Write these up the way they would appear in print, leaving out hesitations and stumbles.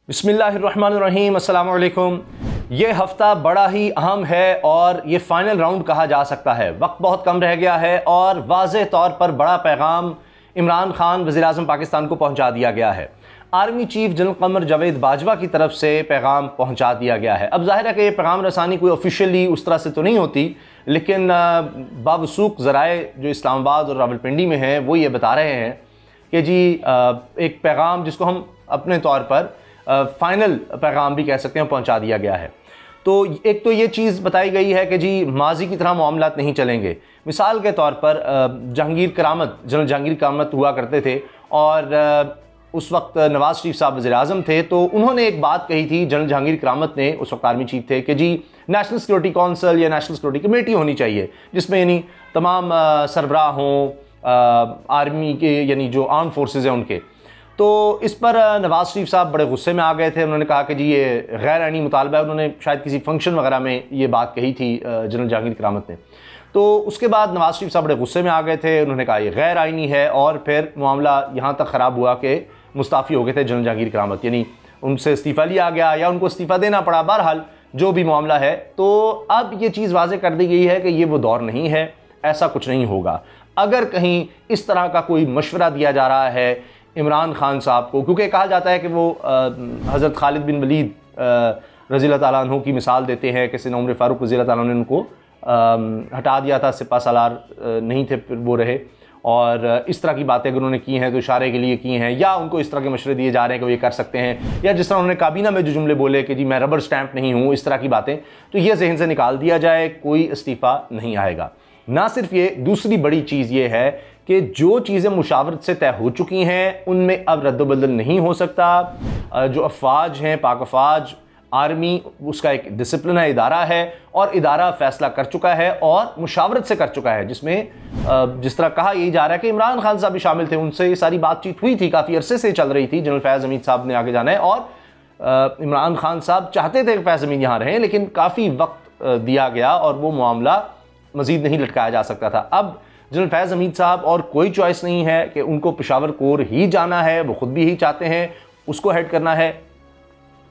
बिस्मिल्लाहिर्रहमानिर्रहीम, अस्सलाम वालेकुम। ये हफ़्ता बड़ा ही अहम है और ये फ़ाइनल राउंड कहा जा सकता है। वक्त बहुत कम रह गया है और वाज़ेह तौर पर बड़ा पैगाम इमरान खान वज़ीर-ए-आज़म पाकिस्तान को पहुंचा दिया गया है। Army chief general Qamar Javed Bajwa की तरफ से पैगाम पहुंचा दिया गया है। अब ज़ाहिर है कि ये पैगाम रसानी कोई ऑफिशियली उस तरह से तो नहीं होती, लेकिन बावसूख ज़राए जो इस्लामाबाद और रावलपिंडी में हैं वो ये बता रहे हैं कि जी एक पैगाम जिसको हम अपने तौर पर फ़ाइनल पैगाम भी कह सकते हैं पहुंचा दिया गया है। तो एक तो ये चीज़ बताई गई है कि जी माजी की तरह मामलात नहीं चलेंगे। मिसाल के तौर पर जनरल जहांगीर करामत हुआ करते थे और उस वक्त नवाज़ शरीफ साहब वज़ीर-ए-आज़म थे, तो उन्होंने एक बात कही थी, जनरल जहांगीर करामत ने, उस वक्त आर्मी चीफ थे, कि जी नेशनल सिक्योरिटी काउंसिल या नेशनल सिक्योरिटी कमेटी होनी चाहिए जिसमें यानी तमाम सरबराह हों आर्मी के, यानी जो आर्म फोर्सेज हैं उनके। तो इस पर नवाज़ शरीफ साहब बड़े गुस्से में आ गए थे। उन्होंने कहा कि जी ये गैर आईनी मुतालबा है। उन्होंने शायद किसी फंक्शन वगैरह में ये बात कही थी जनरल जहांगीर करामत ने। तो उसके बाद नवाज़ शरीफ साहब बड़े गुस्से में आ गए थे। उन्होंने कहा ये गैर आईनी है और फिर मामला यहाँ तक ख़राब हुआ कि मुस्ताफ़ी हो गए थे जनरल जहांगीर करामत, यानी उनसे इस्तीफ़ा लिया गया या उनको इस्तीफ़ा देना पड़ा। बहरहाल जो भी मामला है, तो अब ये चीज़ वाज़ेह कर दी गई है कि ये वो दौर नहीं है, ऐसा कुछ नहीं होगा। अगर कहीं इस तरह का कोई मशवरा दिया जा रहा है इमरान खान साहब को, क्योंकि कहा जाता है कि वो हज़रत खालिद बिन वलीद रज़ी अल्लाह तआला अन्हु की मिसाल देते हैं कि सैयदना उमर फ़ारूक रज़ी अल्लाह तआला ने उनको हटा दिया था, सिपा सालार नहीं थे, फिर वो रहे। और इस तरह की बातें अगर उन्होंने की हैं तो इशारे के लिए की हैं, या उनको इस तरह के मशवरे दिए जा रहे हैं कि वो ये कर सकते हैं, या जिस तरह उन्होंने काबीना में जो जुमले बोले कि जी मैं रबर स्टैंप नहीं हूँ, इस तरह की बातें, तो ये जहन से निकाल दिया जाए, कोई इस्तीफ़ा नहीं आएगा। ना सिर्फ ये, दूसरी बड़ी चीज़ ये है कि जो चीज़ें मुशावरत से तय हो चुकी हैं उनमें अब रद्द-ओ-बदल नहीं हो सकता। जो अफवाज हैं, पाक अफवाज, आर्मी, उसका एक डिसिप्लिन है, इदारा है, और इदारा फ़ैसला कर चुका है और मुशावरत से कर चुका है, जिसमें जिस तरह कहा यही जा रहा है कि इमरान खान साहब भी शामिल थे, उनसे ये सारी बातचीत हुई थी, काफ़ी अरसे से चल रही थी। जनरल फैज़ हमीद साहब ने आगे जाना है और इमरान खान साहब चाहते थे कि फैज़ हमीद यहाँ रहें, लेकिन काफ़ी वक्त दिया गया और वो मामला मज़ीद नहीं लटकाया जा सकता था। अब जनरल फैज़ हमीद साहब और कोई चॉइस नहीं है कि उनको पेशावर कोर ही जाना है, वो ख़ुद भी ही चाहते हैं उसको हेड करना है।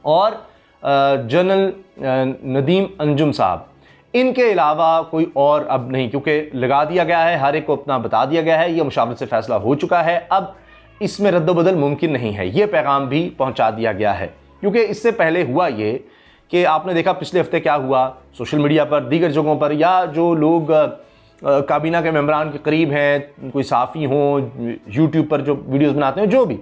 और जनरल नदीम अंजुम साहब, इनके अलावा कोई और अब नहीं, क्योंकि लगा दिया गया है, हर एक को अपना बता दिया गया है, ये मुशावरत से फ़ैसला हो चुका है, अब इसमें रद्द-ओ-बदल मुमकिन नहीं है। ये पैगाम भी पहुँचा दिया गया है, क्योंकि इससे पहले हुआ ये कि आपने देखा पिछले हफ्ते क्या हुआ सोशल मीडिया पर, दीगर जगहों पर, या जो लोग काबीना के मेंबरान के करीब हैं, कोई साफ़ी हों, यूट्यूब पर जो वीडियोस बनाते हैं, जो भी,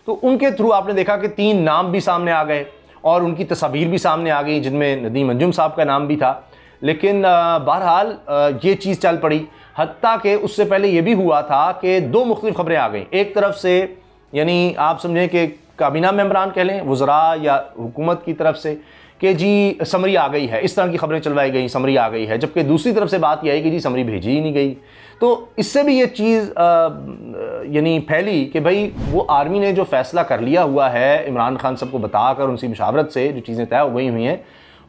तो उनके थ्रू आपने देखा कि 3 नाम भी सामने आ गए और उनकी तस्वीर भी सामने आ गई, जिनमें नदीम अंजुम साहब का नाम भी था। लेकिन बहरहाल ये चीज़ चल पड़ी। हत्ता कि उससे पहले ये भी हुआ था कि 2 मुख्तलिफ खबरें आ गई। एक तरफ से, यानी आप समझें कि काबीना मेंबरान कह लें, वज़रा या हुकूमत की तरफ से, कि जी समरी आ गई है, इस तरह की खबरें चलवाई गई, समरी आ गई है, जबकि दूसरी तरफ से बात यह आई कि जी समरी भेजी ही नहीं गई। तो इससे भी ये चीज़ यानी फैली कि भाई वो आर्मी ने जो फ़ैसला कर लिया हुआ है इमरान खान साहब को बताकर, उनसी मुशावरत से जो चीज़ें तय हो गई हुई हैं,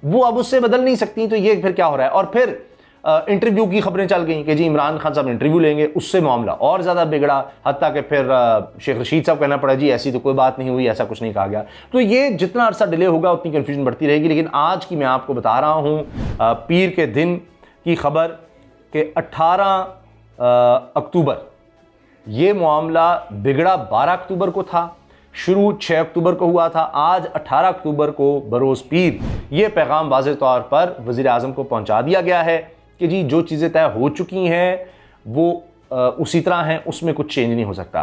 वो अब उससे बदल नहीं सकती। तो ये फिर क्या हो रहा है? और फिर इंटरव्यू की खबरें चल गई कि जी इमरान खान साहब इंटरव्यू लेंगे, उससे मामला और ज़्यादा बिगड़ा, हत्ता कि फिर शेख रशीद साहब कहना पड़ा जी ऐसी तो कोई बात नहीं हुई, ऐसा कुछ नहीं कहा गया। तो ये जितना अरसा डिले होगा उतनी कन्फ्यूजन बढ़ती रहेगी। लेकिन आज की मैं आपको बता रहा हूँ पीर के दिन की खबर कि 18 अक्टूबर ये मामला बिगड़ा 12 अक्टूबर को था, शुरू 6 अक्टूबर को हुआ था, आज 18 अक्टूबर को बरोज़ पीर ये पैगाम वाज़ेह तौर पर वज़ीर-ए-आज़म को पहुँचा दिया गया है कि जी जो चीज़ें तय हो चुकी हैं वो उसी तरह हैं, उसमें कुछ चेंज नहीं हो सकता।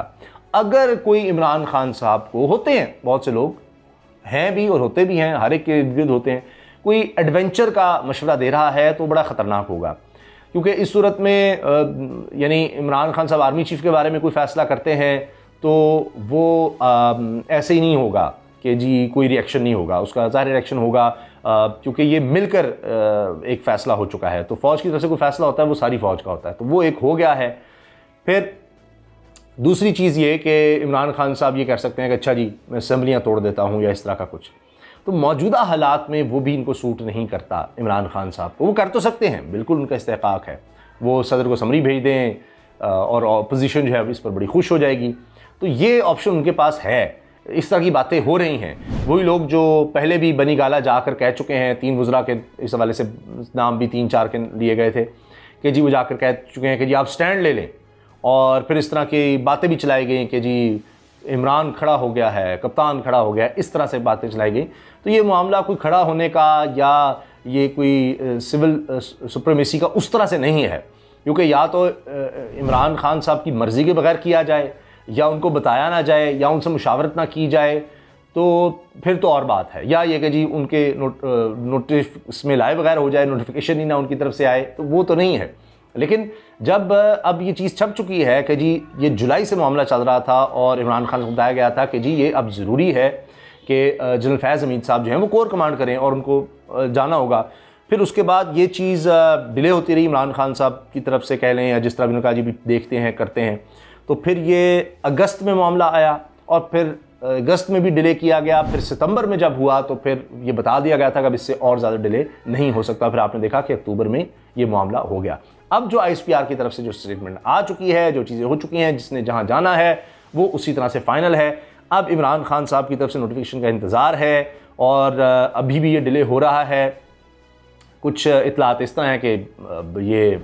अगर कोई इमरान खान साहब को, होते हैं बहुत से लोग हैं भी और होते भी हैं, हर एक के इर्द-गिर्द होते हैं, कोई एडवेंचर का मशवरा दे रहा है तो बड़ा ख़तरनाक होगा। क्योंकि इस सूरत में यानी इमरान खान साहब आर्मी चीफ़ के बारे में कोई फ़ैसला करते हैं तो वो ऐसे ही नहीं होगा कि जी कोई रिएक्शन नहीं होगा, उसका ज़ाहिर रिएक्शन होगा, क्योंकि ये मिलकर एक फ़ैसला हो चुका है। तो फ़ौज की तरफ से कोई फ़ैसला होता है वो सारी फ़ौज का होता है, तो वो एक हो गया है। फिर दूसरी चीज़ ये कि इमरान खान साहब ये कह सकते हैं कि अच्छा जी मैं असम्बलियाँ तोड़ देता हूँ या इस तरह का कुछ, तो मौजूदा हालात में वो भी इनको सूट नहीं करता इमरान खान साहब को। वो कर तो सकते हैं, बिल्कुल उनका इस्तेहक़ाक़ है, वो सदर को समरी भेज दें और अपोजिशन जो है इस पर बड़ी खुश हो जाएगी, तो ये ऑप्शन उनके पास है। इस तरह की बातें हो रही हैं। वही लोग जो पहले भी बनी गाला जाकर कह चुके हैं, 3 वज़रा के इस हवाले से नाम भी 3-4 के लिए गए थे कि जी वो जाकर कह चुके हैं कि जी आप स्टैंड ले लें, और फिर इस तरह की बातें भी चलाई गई कि जी इमरान खड़ा हो गया है, कप्तान खड़ा हो गया है, इस तरह से बातें चलाई गई। तो ये मामला कोई खड़ा होने का या ये कोई सिविल सुप्रीमेसी का उस तरह से नहीं है, क्योंकि या तो इमरान खान साहब की मर्ज़ी के बगैर किया जाए, या उनको बताया ना जाए, या उनसे मुशावरत ना की जाए, तो फिर तो और बात है, या ये कि जी उनके नोटिस में लाए बगैर हो जाए, नोटिफिकेशन ही ना उनकी तरफ से आए, तो वो तो नहीं है। लेकिन जब अब ये चीज़ छप चुकी है कि जी ये जुलाई से मामला चल रहा था और इमरान खान को बताया गया था कि जी ये अब ज़रूरी है कि जनरल फैज़ हमीद साहब जो हैं वो कोर कमांड करें और उनको जाना होगा, फिर उसके बाद ये चीज़ डिले होती रही इमरान खान साहब की तरफ से कह लें, या जिस तरह भी उन्होंने कहा जी भी देखते हैं करते हैं, तो फिर ये अगस्त में मामला आया और फिर अगस्त में भी डिले किया गया। फिर सितंबर में जब हुआ तो फिर ये बता दिया गया था कि अब इससे और ज़्यादा डिले नहीं हो सकता। फिर आपने देखा कि अक्टूबर में ये मामला हो गया। अब जो ISPR की तरफ से जो स्टेटमेंट आ चुकी है, जो चीज़ें हो चुकी हैं, जिसने जहाँ जाना है वो उसी तरह से फ़ाइनल है। अब इमरान खान साहब की तरफ से नोटिफिकेशन का इंतज़ार है और अभी भी ये डिले हो रहा है। कुछ इतलात इस तरह हैं कि ये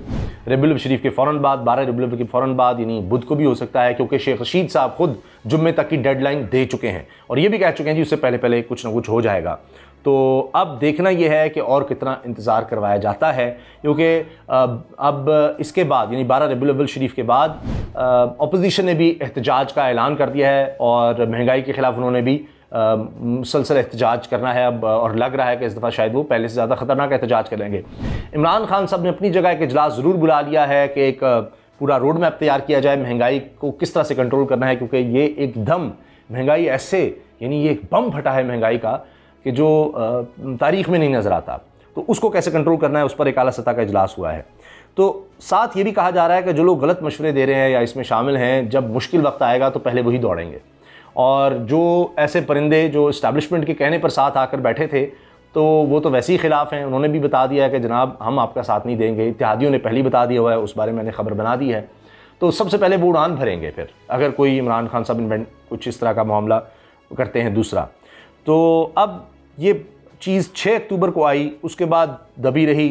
रबीउल शरीफ के फ़ौरन बाद, 12 रबीउल के फ़ौरन बाद, यानी बुध को भी हो सकता है, क्योंकि शेख रशीद साहब खुद जुम्मे तक की डेडलाइन दे चुके हैं और ये भी कह चुके हैं जी उससे पहले पहले कुछ ना कुछ हो जाएगा। तो अब देखना यह है कि और कितना इंतज़ार करवाया जाता है, क्योंकि अब इसके बाद यानी 12 रबीउल शरीफ के बाद अपोजिशन ने भी एहतजाज का ऐलान कर दिया है और महंगाई के ख़िलाफ़ उन्होंने भी मुसलसल एहतजाज करना है अब, और लग रहा है कि इस दफ़ा शायद वो पहले से ज़्यादा ख़तरनाक एहतजाज करेंगे। इमरान खान साहब ने अपनी जगह एक इजलास ज़रूर बुला लिया है कि एक पूरा रोड मैप तैयार किया जाए महंगाई को किस तरह से कंट्रोल करना है, क्योंकि ये एकदम महंगाई ऐसे यानी ये एक बम फटा है महंगाई का कि जो तारीख़ में नहीं नज़र आता, तो उसको कैसे कंट्रोल करना है उस पर एक आला सतह का इजलास हुआ है। तो साथ ये भी कहा जा रहा है कि जो लोग गलत मशवरे दे रहे हैं या इसमें शामिल हैं, जब मुश्किल वक्त आएगा तो पहले वही दौड़ेंगे, और जो ऐसे परिंदे जो इस्टेब्लिशमेंट के कहने पर साथ आकर बैठे थे तो वो तो वैसे ही ख़िलाफ़ हैं। उन्होंने भी बता दिया है कि जनाब हम आपका साथ नहीं देंगे, इत्तेहादियों ने पहले ही बता दिया हुआ है, उस बारे में मैंने खबर बना दी है। तो सबसे पहले वो उड़ान भरेंगे फिर अगर कोई इमरान खान साहब कुछ इस तरह का मामला करते हैं। दूसरा तो अब ये चीज़ 6 अक्टूबर को आई, उसके बाद दबी रही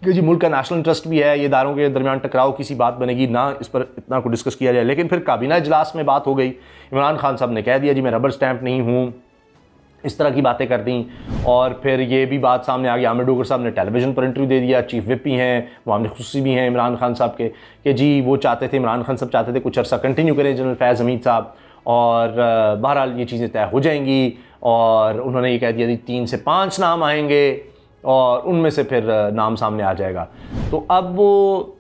कि जी मुल्क का नेशनल इंटरेस्ट भी है, ये इदारों के दरमियान टकराव किसी बात बनेगी ना, इस पर इतना को डिस्कस किया जाए। लेकिन फिर काबीना इजलास में बात हो गई, इमरान खान साहब ने कह दिया जी मैं रबर स्टैंप नहीं हूँ, इस तरह की बातें कर दी। और फिर ये भी बात सामने आ गई, आमिर डोगर साहब ने टेलीविज़न पर इंटरव्यू दे दिया, चीफ विप भी हैं, मामले खुसूसी भी हैं इमरान खान साहब के, कि जी वो चाहते थे, इमरान खान साहब चाहते थे कुछ अर्सा कंटिन्यू करें जनरल फैज़ हमीद साहब, और बहरहाल ये चीज़ें तय हो जाएंगी। और उन्होंने ये कह दिया जी 3 से 5 नाम आएंगे और उनमें से फिर नाम सामने आ जाएगा। तो अब वो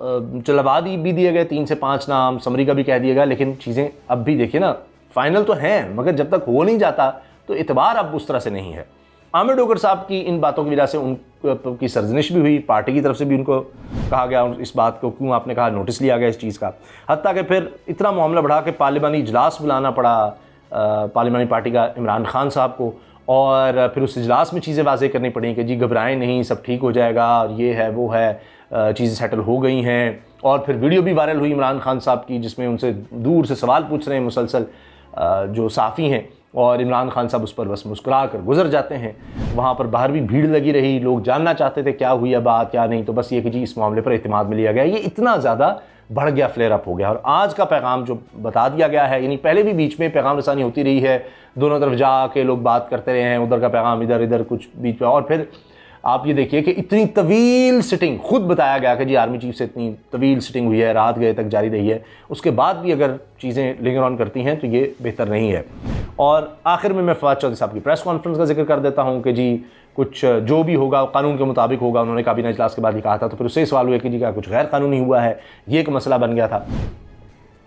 चलबादी भी दिए गए 3 से 5 नाम, समरी का भी कह दिया गया, लेकिन चीज़ें अब भी देखिए ना फाइनल तो हैं, मगर जब तक हो नहीं जाता तो इतबार अब उस तरह से नहीं है। आमिर डोगर साहब की इन बातों की वजह से उनकी सरजनिश भी हुई, पार्टी की तरफ से भी उनको कहा गया इस बात को क्यों आपने कहा, नोटिस लिया गया इस चीज़ का, हत्ता कि फिर इतना मामला बढ़ा कि पार्लिमानी इजलास बुलाना पड़ा पार्लिमानी पार्टी का इमरान खान साहब को, और फिर उस इजलास में चीज़ें वाज़ेह करनी पड़ी कि जी घबराएं नहीं, सब ठीक हो जाएगा, और ये है वो है, चीज़ें सेटल हो गई हैं। और फिर वीडियो भी वायरल हुई इमरान खान साहब की, जिसमें उनसे दूर से सवाल पूछ रहे हैं मुसलसल जो साफ़ी हैं, और इमरान खान साहब उस पर बस मुस्कुरा कर गुजर जाते हैं। वहाँ पर बाहर भी भीड़ लगी रही, लोग जानना चाहते थे क्या हुई है बात क्या नहीं, तो बस ये कि जी इस मामले पर एतमाद में लिया गया। ये इतना ज़्यादा बढ़ गया, फ्लेयर अप हो गया। और आज का पैगाम जो बता दिया गया है, यानी पहले भी बीच में पैगाम रसानी होती रही है, दोनों तरफ जाके लोग बात करते रहे हैं, उधर का पैगाम इधर, इधर कुछ बीच में। और फिर आप ये देखिए कि इतनी तवील सिटिंग, खुद बताया गया कि जी आर्मी चीफ से इतनी तवील सिटिंग हुई है, रात गए तक जारी रही है, उसके बाद भी अगर चीज़ें लिंगर ऑन करती हैं तो ये बेहतर नहीं है। और आखिर में मैं फवाद चौधरी साहब की प्रेस कॉन्फ्रेंस का जिक्र कर देता हूँ कि जी कुछ जो भी होगा कानून के मुताबिक होगा, उन्होंने काबीना इजलास के बाद ही कहा था। तो फिर उससे सवाल हुआ कि जी क्या कुछ गैर कानूनी हुआ है, ये एक मसला बन गया था।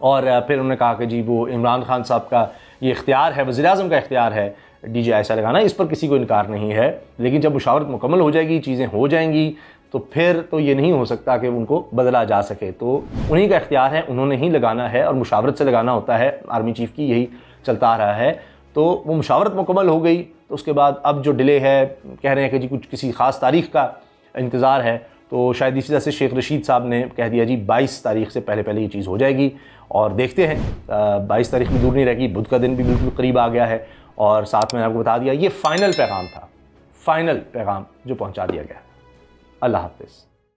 और फिर उन्होंने कहा कि जी वो इमरान खान साहब का ये इख्तियार है, वज़ीर-ए-आज़म का इख्तियार है DJI लगाना, इस पर किसी को इनकार नहीं है। लेकिन जब मुशावरत मुकम्मल हो जाएगी, चीज़ें हो जाएंगी, तो फिर तो ये नहीं हो सकता कि उनको बदला जा सके। तो उन्हीं का इख्तियार है, उन्होंने ही लगाना है, और मुशावरत से लगाना होता है, आर्मी चीफ़ की यही चलता आ रहा है। तो वो मुशावरत मुकम्मल हो गई, तो उसके बाद अब जो डिले है, कह रहे हैं कि जी कुछ किसी ख़ास तारीख़ का इंतज़ार है, तो शायद इसी तरह से शेख रशीद साहब ने कह दिया जी 22 तारीख से पहले पहले ये चीज़ हो जाएगी। और देखते हैं 22 तारीख में दूर नहीं रहेगी, बुध का दिन भी बिल्कुल करीब आ गया है। और साथ में आपको बता दिया ये फाइनल पैगाम था, फाइनल पैगाम जो पहुंचा दिया गया। अल्लाह हाफिज़।